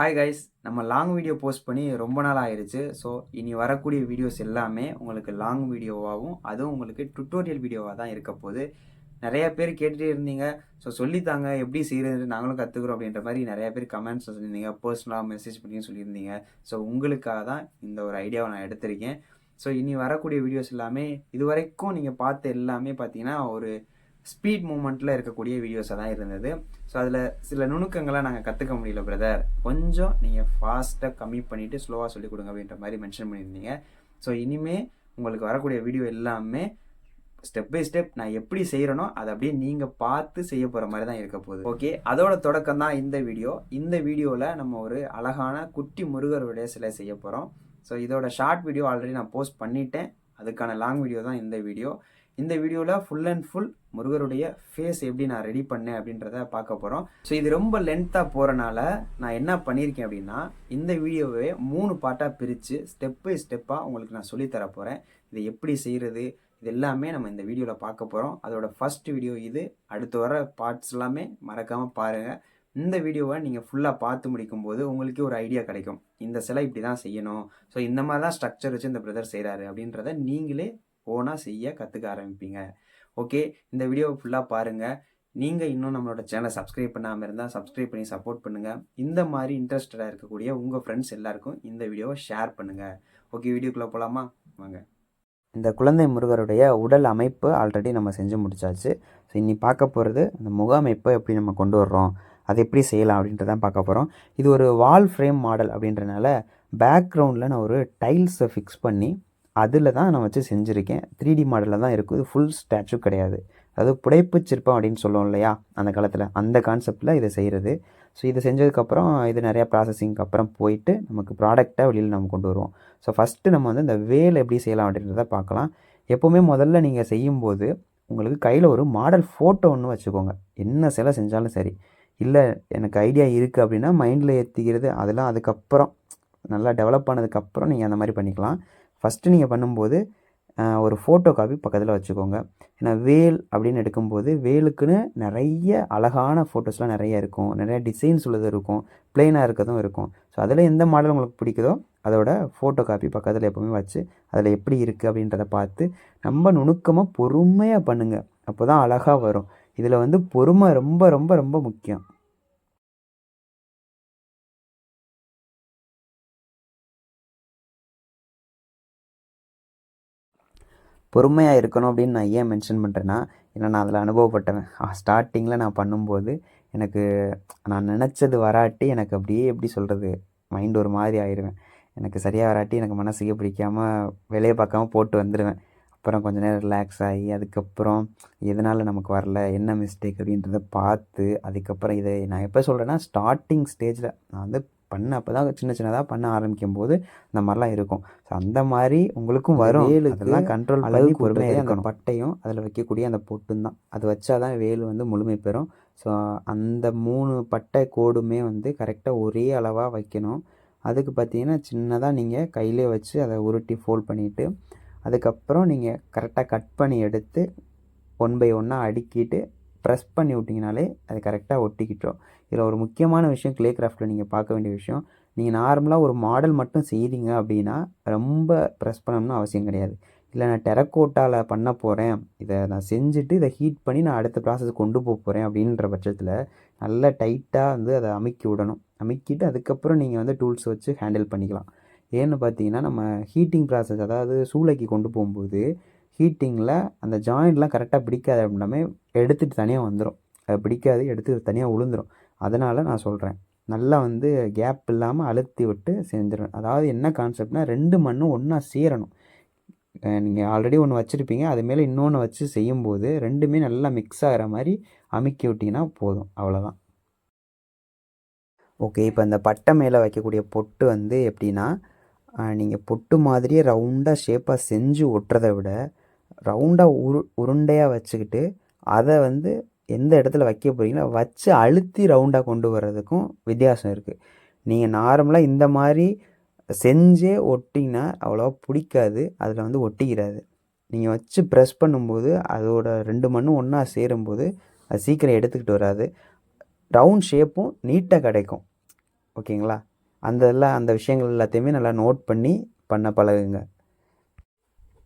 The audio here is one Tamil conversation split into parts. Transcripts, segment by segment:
ஹாய் கைஸ், நம்ம லாங் வீடியோ போஸ்ட் பண்ணி ரொம்ப நாள் ஆயிடுச்சு. ஸோ இனி வரக்கூடிய வீடியோஸ் எல்லாமே உங்களுக்கு லாங் வீடியோவாகவும் அதுவும் உங்களுக்கு டுட்டோரியல் வீடியோவாக தான் இருக்க போகுது. நிறைய பேர் கேட்டுகிட்டே இருந்தீங்க. ஸோ சொல்லித்தாங்க எப்படி செய்கிறது, நாங்களும் கற்றுக்குறோம் அப்படின்ற மாதிரி நிறைய பேர் கமெண்ட்ஸ் சொல்லியிருந்தீங்க, பர்சனலாக மெசேஜ் பண்ணி சொல்லியிருந்தீங்க. ஸோ உங்களுக்காக தான் இந்த ஒரு ஐடியாவை நான் எடுத்திருக்கேன். ஸோ இனி வரக்கூடிய வீடியோஸ் எல்லாமே இது வரைக்கும் நீங்கள் பார்த்த எல்லாமே பார்த்தீங்கன்னா ஒரு ஸ்பீட் மூமெண்ட்டில் இருக்கக்கூடிய வீடியோஸாக தான் இருந்தது. ஸோ அதில் சில நுணுக்கங்களை நாங்கள் கற்றுக்க முடியல பிரதர், கொஞ்சம் நீங்கள் ஃபாஸ்ட்டாக கம்மி பண்ணிவிட்டு ஸ்லோவாக சொல்லிக் கொடுங்க அப்படின்ற மாதிரி மென்ஷன் பண்ணியிருந்தீங்க. ஸோ இனிமேல் உங்களுக்கு வரக்கூடிய வீடியோ எல்லாமே ஸ்டெப் பை ஸ்டெப் நான் எப்படி செய்கிறேனோ அதை அப்படியே நீங்கள் பார்த்து செய்ய போகிற மாதிரி தான் இருக்க போகுது. ஓகே, அதோட தொடக்கம் தான் இந்த வீடியோ. இந்த வீடியோவில் நம்ம ஒரு அழகான குட்டி முருகருடைய சிலை செய்ய போகிறோம். ஸோ இதோட ஷார்ட் வீடியோ ஆல்ரெடி நான் போஸ்ட் பண்ணிட்டேன். அதுக்கான லாங் வீடியோ தான் இந்த வீடியோ. இந்த வீடியோவில் ஃபுல் அண்ட் ஃபுல் முருகருடைய ஃபேஸ் எப்படி நான் ரெடி பண்ணேன் அப்படின்றத பார்க்க போகிறோம். ஸோ இது ரொம்ப லென்த்தாக போகிறனால நான் என்ன பண்ணியிருக்கேன் அப்படின்னா, இந்த வீடியோவை 3 பார்ட்டாக பிரித்து ஸ்டெப் பை ஸ்டெப்பாக உங்களுக்கு நான் சொல்லித்தர போகிறேன். இதை எப்படி செய்கிறது இது எல்லாமே நம்ம இந்த வீடியோவில் பார்க்க போகிறோம். அதோட ஃபர்ஸ்ட் வீடியோ இது. அடுத்து வர பார்ட்ஸ் எல்லாமே மறக்காமல் பாருங்கள். இந்த வீடியோவை நீங்கள் ஃபுல்லாக பார்த்து முடிக்கும்போது உங்களுக்கே ஒரு ஐடியா கிடைக்கும். இந்த சிலை இப்படி தான் செய்யணும், ஸோ இந்த மாதிரி தான் ஸ்ட்ரக்சர் வச்சு இந்த பிரதர் செய்கிறாரு அப்படின்றத நீங்களே ஓனாக செய்ய கற்றுக்க ஆரம்பிப்பீங்க. ஓகே, இந்த வீடியோவை ஃபுல்லாக பாருங்கள். நீங்கள் இன்னும் நம்மளோட சேனலை சப்ஸ்கிரைப் பண்ணாமல் இருந்தால் சப்ஸ்கிரைப் பண்ணி சப்போர்ட் பண்ணுங்கள். இந்த மாதிரி இன்ட்ரெஸ்டடாக இருக்கக்கூடிய உங்கள் ஃப்ரெண்ட்ஸ் எல்லாருக்கும் இந்த வீடியோவை ஷேர் பண்ணுங்கள். ஓகே, வீடியோக்குள்ளே போகலாமா? வாங்க. இந்த குழந்தை முருகருடைய உடல் அமைப்பு ஆல்ரெடி நம்ம செஞ்சு முடிச்சாச்சு. ஸோ இன்னி பார்க்க போகிறது அந்த முக அமைப்பை எப்படி நம்ம கொண்டு வர்றோம், அதை எப்படி செய்யலாம் அப்படின்றதான் பார்க்க போகிறோம். இது ஒரு வால் ஃப்ரேம் மாடல் அப்படின்றனால பேக்ரவுண்டில் நான் ஒரு டைல்ஸை ஃபிக்ஸ் பண்ணி அதில் தான் நான் வச்சு செஞ்சுருக்கேன். 3D மாடலில் தான் இருக்குது. ஃபுல் ஸ்டாச்சு கிடையாது. அதாவது புடைப்பு சிற்பம் அப்படின்னு சொல்லுவோம் இல்லையா, அந்த காலத்தில் அந்த கான்செப்டில் இதை செய்கிறது. ஸோ இதை செஞ்சதுக்கப்புறம் இது நிறையா ப்ராசஸிங்க்கு அப்புறம் போயிட்டு நமக்கு ப்ராடக்டாக வெளியில் நம்ம கொண்டு வருவோம். ஸோ ஃபஸ்ட்டு நம்ம வந்து இந்த வேல் எப்படி செய்யலாம் அப்படின்றத பார்க்கலாம். எப்போவுமே முதல்ல நீங்கள் செய்யும்போது உங்களுக்கு கையில் ஒரு மாடல் ஃபோட்டோ ஒன்று வச்சுக்கோங்க. என்ன சிலை செஞ்சாலும் சரி. இல்லை எனக்கு ஐடியா இருக்குது அப்படின்னா மைண்டில் ஏற்றிக்கிறது அதெல்லாம் அதுக்கப்புறம் நல்லா டெவலப் ஆனதுக்கப்புறம் நீங்கள் அந்த மாதிரி பண்ணிக்கலாம். ஃபஸ்ட்டு நீங்கள் பண்ணும்போது ஒரு ஃபோட்டோ காப்பி பக்கத்தில் வச்சுக்கோங்க. ஏன்னா வேல் அப்படின்னு எடுக்கும்போது வேலுக்குன்னு நிறைய அழகான ஃபோட்டோஸ்லாம் நிறைய இருக்கும், நிறைய டிசைன்ஸ் உள்ளது இருக்கும், பிளெயினாக இருக்கிறதும் இருக்கும். ஸோ அதில் எந்த மாடல் உங்களுக்கு பிடிக்குதோ அதோட ஃபோட்டோ காப்பி பக்கத்தில் எப்போவுமே வச்சு அதில் எப்படி இருக்குது அப்படின்றத பார்த்து ரொம்ப நுணுக்கமாக பொறுமையாக பண்ணுங்கள். அப்போ தான் அழகாக வரும். இதில் வந்து பொறுமை ரொம்ப ரொம்ப ரொம்ப முக்கியம். பொறுமையாக இருக்கணும் அப்படின்னு நான் ஏன் மென்ஷன் பண்ணுறேன்னா, ஏன்னா நான் அதில் அனுபவப்பட்டவன். ஸ்டார்டிங்கில் நான் பண்ணும்போது எனக்கு நான் நினச்சது வராட்டி எனக்கு அப்படியே எப்படி சொல்கிறது, மைண்ட் ஒரு மாதிரி ஆயிடுவேன். எனக்கு சரியாக வராட்டி எனக்கு மனசுக்கே பிடிக்காமல் வேலையை பார்க்காம போட்டு வந்துடுவேன். அப்புறம் கொஞ்சம் நேரம் ரிலாக்ஸ் ஆகி அதுக்கப்புறம் எதனால் நமக்கு வரல, என்ன மிஸ்டேக் அப்படின்றத பார்த்து அதுக்கப்புறம் இதை நான் எப்போ சொல்கிறேன்னா, ஸ்டார்டிங் ஸ்டேஜில் நான் வந்து அப்போ தான் சின்ன சின்னதாக பண்ண ஆரம்பிக்கும் போது இந்த மாதிரிலாம் இருக்கும். ஸோ அந்த மாதிரி உங்களுக்கும் வரும். அதெல்லாம் கண்ட்ரோல் பண்ணி பொறுமையாக அந்த பட்டையும் அதில் வைக்கக்கூடிய அந்த பொட்டும் தான், அது வச்சா தான் வேல் வந்து முழுமை பெறும். ஸோ அந்த 3 பட்டை கோடுமே வந்து கரெக்டாக ஒரே அளவாக வைக்கணும். அதுக்கு பார்த்தீங்கன்னா சின்னதாக நீங்கள் கையிலே வச்சு அதை உருட்டி ஃபோல்ட் பண்ணிவிட்டு அதுக்கப்புறம் நீங்கள் கரெக்டாக கட் பண்ணி எடுத்து 1 by 1 அடுக்கிட்டு ப்ரெஸ் பண்ணி விட்டிங்கனாலே அது கரெக்டாக ஒட்டிக்கிட்டோம். இதில் ஒரு முக்கியமான விஷயம் கிளே கிராஃப்டில் நீங்கள் பார்க்க வேண்டிய விஷயம், நீங்கள் நார்மலாக ஒரு மாடல் மட்டும் செய்கிறீங்க அப்படின்னா ரொம்ப ப்ரெஸ் பண்ணணும்னு அவசியம் கிடையாது. இல்லை நான் டெரக்கோட்டாவில் பண்ண போகிறேன், இதை நான் செஞ்சுட்டு இதை ஹீட் பண்ணி நான் அடுத்த ப்ராசஸ் கொண்டு போகிறேன் அப்படின்ற பட்சத்தில் நல்லா டைட்டாக வந்து அதை அமுக்கி விடணும். அமுக்கிட்டு அதுக்கப்புறம் நீங்கள் வந்து டூல்ஸ் வச்சு ஹேண்டில் பண்ணிக்கலாம். ஏன்னு பார்த்தீங்கன்னா நம்ம ஹீட்டிங் ப்ராசஸ், அதாவது சூளைக்கு கொண்டு போகும்போது ஹீட்டிங்கில் அந்த ஜாயிண்ட்லாம் கரெக்டாக பிடிக்காது அப்படின்னாமே எடுத்துகிட்டு தனியாக வந்துடும். அது பிடிக்காது, எடுத்து தனியாக உளுந்துடும். அதனால் நான் சொல்கிறேன், நல்லா வந்து கேப் இல்லாமல் அழுத்தி விட்டு செஞ்சிடணும். அதாவது என்ன கான்செப்ட்னா 2 மண்ணும் ஒன்றா சேரணும். நீங்கள் ஆல்ரெடி ஒன்று வச்சுருப்பீங்க, அது மேலே இன்னொன்று வச்சு செய்யும்போது 2மே நல்லா மிக்ஸ் ஆகிற மாதிரி அமுக்கி விட்டிங்கன்னா போதும், அவ்வளோதான். ஓகே, இப்போ இந்த பட்டை மேலே வைக்கக்கூடிய பொட்டு வந்து எப்படின்னா, நீங்கள் பொட்டு மாதிரியே ரவுண்டாக ஷேப்பாக செஞ்சு ஒட்டுறதை விட ரவுண்டாக உருண்டையாக வச்சுக்கிட்டு அதை வந்து எந்த இடத்துல வைக்க போகிறீங்களோ வச்சு அழுத்தி ரவுண்டாக கொண்டு வர்றதுக்கும் வித்தியாசம் இருக்குது. நீங்கள் நார்மலாக இந்த மாதிரி செஞ்சே ஒட்டிங்கன்னா அவ்வளோவா பிடிக்காது, அதில் வந்து ஒட்டிக்கிறாது. நீங்கள் வச்சு ப்ரெஸ் பண்ணும்போது அதோட 2 மண்ணும் ஒன்றா சேரும்போது அது சீக்கிரம் எடுத்துக்கிட்டு வராது. ரவுண்ட் ஷேப்பும் நீட்டாக கிடைக்கும். ஓகேங்களா? அந்த விஷயங்கள் எல்லாத்தையுமே நல்லா நோட் பண்ணி பண்ண பழகுங்க.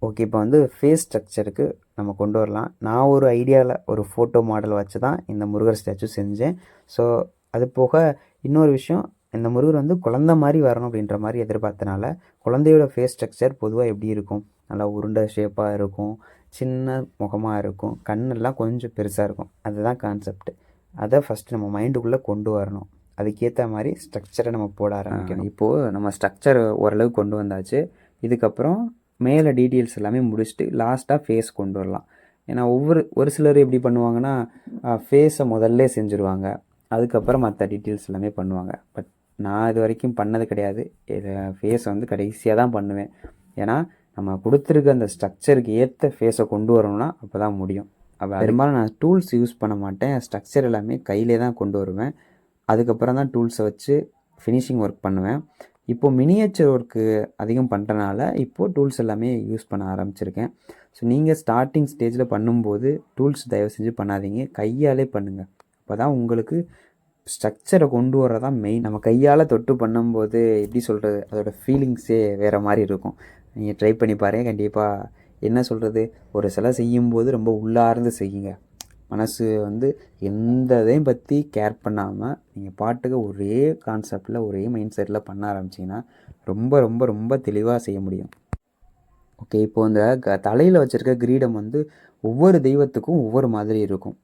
ஓகே, இப்போ வந்து ஃபேஸ் ஸ்ட்ரக்சருக்கு நம்ம கொண்டு வரலாம். நான் ஒரு ஐடியாவில் ஒரு ஃபோட்டோ மாடல் வச்சு தான் இந்த முருகர் ஸ்டாச்சு செஞ்சேன். ஸோ அது போக இன்னொரு விஷயம், இந்த முருகர் வந்து குழந்த மாதிரி வரணும் அப்படின்ற மாதிரி எதிர்பார்த்தனால, குழந்தையோட ஃபேஸ் ஸ்ட்ரக்சர் பொதுவாக எப்படி இருக்கும், நல்லா உருண்டை ஷேப்பாக இருக்கும், சின்ன முகமாக இருக்கும், கண்ணெல்லாம் கொஞ்சம் பெருசாக இருக்கும். அதுதான் கான்செப்ட். அதை ஃபஸ்ட்டு நம்ம மைண்டுக்குள்ளே கொண்டு வரணும். அதுக்கேற்ற மாதிரி ஸ்ட்ரக்சரை நம்ம போட ஆரம்பிக்கணும். இப்போது நம்ம ஸ்ட்ரக்சர் ஓரளவு கொண்டு வந்தாச்சு. இதுக்கப்புறம் மேலே டீட்டெயில்ஸ் எல்லாமே முடிச்சுட்டு லாஸ்ட்டாக ஃபேஸ் கொண்டு வரலாம். ஏன்னா ஒரு சிலர் எப்படி பண்ணுவாங்கன்னா, ஃபேஸை முதல்ல செஞ்சுருவாங்க, அதுக்கப்புறம் மற்ற டீட்டெயில்ஸ் எல்லாமே பண்ணுவாங்க. பட் நான் இது வரைக்கும் பண்ணது கிடையாது. ஃபேஸை வந்து கடைசியாக தான் பண்ணுவேன். ஏன்னா நம்ம கொடுத்துருக்க அந்த ஸ்ட்ரக்சருக்கு ஏற்ற ஃபேஸை கொண்டு வரணும்னா அப்போ தான் முடியும். அப்போ பெரும்பாலும் நான் டூல்ஸ் யூஸ் பண்ண மாட்டேன். ஸ்ட்ரக்சர் எல்லாமே கையிலே தான் கொண்டு வருவேன். அதுக்கப்புறம் தான் டூல்ஸை வச்சு ஃபினிஷிங் ஒர்க் பண்ணுவேன். இப்போது மினியேச்சர் ஒர்க்கு அதிகம் பண்ணுறனால இப்போது டூல்ஸ் எல்லாமே யூஸ் பண்ண ஆரம்பிச்சிருக்கேன். ஸோ நீங்கள் ஸ்டார்டிங் ஸ்டேஜில் பண்ணும்போது டூல்ஸ் தயவு செஞ்சு பண்ணாதீங்க, கையாலே பண்ணுங்கள். அப்போ தான் உங்களுக்கு ஸ்ட்ரக்சரை கொண்டு வரதான் மெயின். நம்ம கையால் தொட்டு பண்ணும்போது எப்படி சொல்கிறது, அதோடய ஃபீலிங்ஸே வேறு மாதிரி இருக்கும். நீங்கள் ட்ரை பண்ணி பாருங்கள். கண்டிப்பாக என்ன சொல்கிறது, ஒரு சிலை செய்யும்போது ரொம்ப உள்ளார்ந்து செய்யுங்க. மனசு வந்து எந்த இதையும் பற்றி கேர் பண்ணாமல் நீங்கள் பாட்டுக்கு ஒரே கான்செப்டில் ஒரே மைண்ட் செட்டில் பண்ண ஆரம்பிச்சிங்கன்னா ரொம்ப ரொம்ப ரொம்ப தெளிவாக செய்ய முடியும். ஓகே, இப்போது இந்த தலையில் வச்சுருக்க கிரீடம் வந்து ஒவ்வொரு தெய்வத்துக்கும் ஒவ்வொரு மாதிரி இருக்கும்.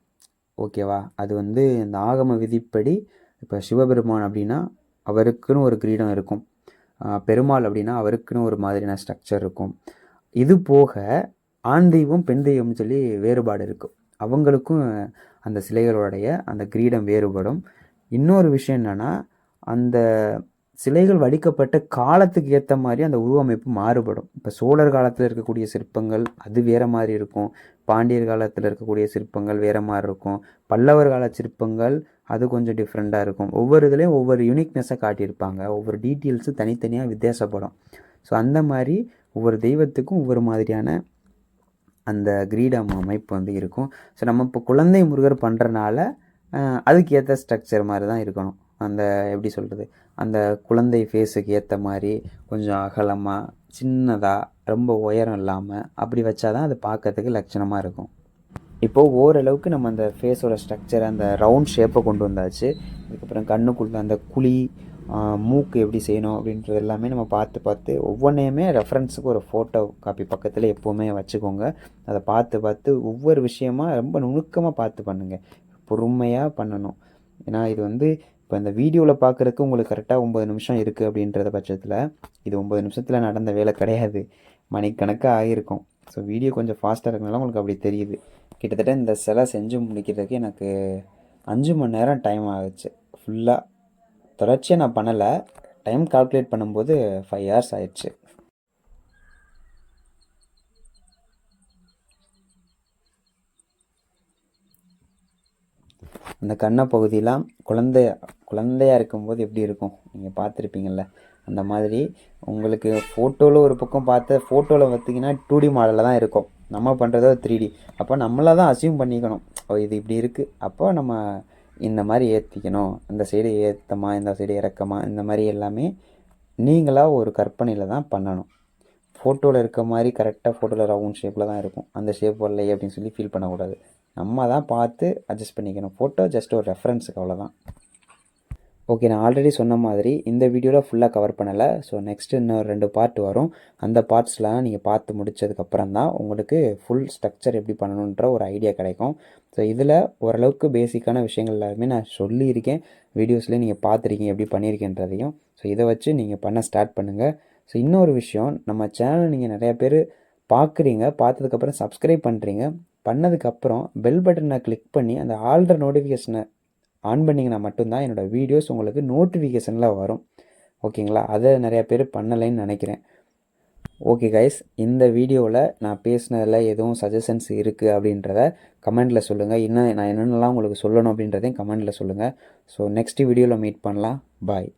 ஓகேவா? அது வந்து இந்த ஆகம விதிப்படி இப்போ சிவபெருமான் அப்படின்னா அவருக்குன்னு ஒரு கிரீடம் இருக்கும். பெருமாள் அப்படின்னா அவருக்குன்னு ஒரு மாதிரியான ஸ்ட்ரக்சர் இருக்கும். இது போக ஆண் தெய்வம் பெண் தெய்வம்னு சொல்லி வேறுபாடு இருக்கும். அவங்களுக்கும் அந்த சிலைகளுடைய அந்த கிரீடம் வேறுபடும். இன்னொரு விஷயம் என்னென்னா, அந்த சிலைகள் வடிக்கப்பட்ட காலத்துக்கு ஏற்ற மாதிரி அந்த உருவமைப்பு மாறுபடும். இப்போ சோழர் காலத்தில் இருக்கக்கூடிய சிற்பங்கள் அது வேறு மாதிரி இருக்கும், பாண்டியர் காலத்தில் இருக்கக்கூடிய சிற்பங்கள் வேறு மாதிரி இருக்கும், பல்லவர் கால சிற்பங்கள் அது கொஞ்சம் டிஃப்ரெண்ட்டாக இருக்கும். ஒவ்வொரு இதுலேயும் ஒவ்வொரு யூனிக்னஸை காட்டியிருப்பாங்க, ஒவ்வொரு டீட்டெயில்ஸும் தனித்தனியாக வித்தியாசப்படும். ஸோ அந்த மாதிரி ஒவ்வொரு தெய்வத்துக்கும் ஒவ்வொரு மாதிரியான அந்த கிரீடம் அமைப்பு வந்து இருக்கும். ஸோ நம்ம இப்போ குழந்தை முருகர் பண்ணுறனால அதுக்கு ஏற்ற ஸ்ட்ரக்சர் மாதிரி தான் இருக்கணும். அந்த எப்படி சொல்கிறது, அந்த குழந்தை ஃபேஸுக்கு ஏற்ற மாதிரி கொஞ்சம் அகலமாக சின்னதாக ரொம்ப உயரம் இல்லாமல் அப்படி வச்சா தான் அது பார்க்கறதுக்கு லட்சணமாக இருக்கும். இப்போது ஓரளவுக்கு நம்ம அந்த ஃபேஸோட ஸ்ட்ரக்சர் அந்த ரவுண்ட் ஷேப்பை கொண்டு வந்தாச்சு. அதுக்கப்புறம் கண்ணுக்குள்ள அந்த குழி, மூக்கு எப்படி செய்யணும் அப்படின்றது எல்லாமே நம்ம பார்த்து ஒவ்வொன்றையுமே ரெஃபரன்ஸுக்கு ஒரு ஃபோட்டோ காப்பி பக்கத்தில் எப்போவுமே வச்சுக்கோங்க. அதை பார்த்து ஒவ்வொரு விஷயமா ரொம்ப நுணுக்கமாக பார்த்து பண்ணுங்கள், பொறுமையாக பண்ணணும். ஏன்னா இது வந்து இப்போ இந்த வீடியோவில் பார்க்குறதுக்கு உங்களுக்கு கரெக்டாக 9 நிமிஷம் இருக்குது அப்படின்றத பட்சத்தில் இது 9 நிமிஷத்தில் நடந்த வேலை கிடையாது, மணிக்கணக்காக ஆகியிருக்கும். ஸோ வீடியோ கொஞ்சம் ஃபாஸ்ட்டாக இருக்கனால உங்களுக்கு அப்படி தெரியுது. கிட்டத்தட்ட இந்த சிலை செஞ்சு முடிக்கிறதுக்கு எனக்கு 5 மணி நேரம் டைம் ஆகிடுச்சு. ஃபுல்லாக தொடர்ச்சியாக நான் பண்ணலை, டைம் கால்குலேட் பண்ணும்போது 5 hours ஆயிடுச்சு. அந்த கண்ணை பகுதியெலாம் குழந்தையாக இருக்கும்போது எப்படி இருக்கும் நீங்கள் பார்த்துருப்பீங்கள்ல, அந்த மாதிரி உங்களுக்கு ஃபோட்டோவில் ஒரு பக்கம் பார்த்த ஃபோட்டோவில் பார்த்திங்கன்னா 2D மாடலில் தான் இருக்கும், நம்ம பண்ணுறதோ 3D. அப்போ நம்மளாக தான் அசியூம் பண்ணிக்கணும், இது இப்படி இருக்குது, அப்போ நம்ம இந்த மாதிரி ஏற்றிக்கணும், இந்த சைடு ஏற்றமா இந்த சைடு இறக்கமா, இந்த மாதிரி எல்லாமே நீங்களாக ஒரு கற்பனையில் தான் பண்ணணும். ஃபோட்டோவில் இருக்க மாதிரி கரெக்டாக ஃபோட்டோவில் ரவுண்ட் ஷேப்பில் தான் இருக்கும், அந்த ஷேப் வரலையே அப்படின்னு சொல்லி ஃபீல் பண்ணக்கூடாது. நம்ம தான் பார்த்து அட்ஜஸ்ட் பண்ணிக்கணும். ஃபோட்டோ ஜஸ்ட் ஒரு ரெஃபரன்ஸுக்கு, அவ்வளோதான். ஓகே, நான் ஆல்ரெடி சொன்ன மாதிரி இந்த வீடியோவில் ஃபுல்லாக கவர் பண்ணலை. ஸோ நெக்ஸ்ட்டு இன்னும் 2 பார்ட் வரும். அந்த பார்ட்ஸ்லாம் நீங்கள் பார்த்து முடித்ததுக்கப்புறம் தான் உங்களுக்கு ஃபுல் ஸ்ட்ரக்சர் எப்படி பண்ணணுன்ற ஒரு ஐடியா கிடைக்கும். ஸோ இதில் ஓரளவுக்கு பேசிக்கான விஷயங்கள் எல்லாருமே நான் சொல்லியிருக்கேன், வீடியோஸ்லேயே நீங்கள் பார்த்துருக்கீங்க எப்படி பண்ணியிருக்கேன்றதையும். ஸோ இதை வச்சு நீங்கள் பண்ண ஸ்டார்ட் பண்ணுங்கள். ஸோ இன்னொரு விஷயம், நம்ம சேனல் நீங்கள் நிறையா பேர் பார்க்குறீங்க, பார்த்ததுக்கப்புறம் சப்ஸ்கிரைப் பண்ணுறீங்க, பண்ணதுக்கப்புறம் பெல் பட்டனை கிளிக் பண்ணி அந்த ஆல்ற நோட்டிஃபிகேஷனை ஆன் பண்ணிங்கன்னா மட்டும்தான் என்னோடய வீடியோஸ் உங்களுக்கு நோட்டிஃபிகேஷனில் வரும். ஓகேங்களா? அதை நிறையா பேர் பண்ணலைன்னு நினைக்கிறேன். ஓகே கைஸ், இந்த வீடியோவில் நான் பேசினதில் எதுவும் சஜஷன்ஸ் இருக்குது அப்படின்றத கமெண்டில் சொல்லுங்கள். இன்னும் நான் என்னென்னலாம் உங்களுக்கு சொல்லணும் அப்படின்றதையும் கமெண்டில் சொல்லுங்கள். ஸோ நெக்ஸ்ட் வீடியோவில் மீட் பண்ணலாம். பாய்.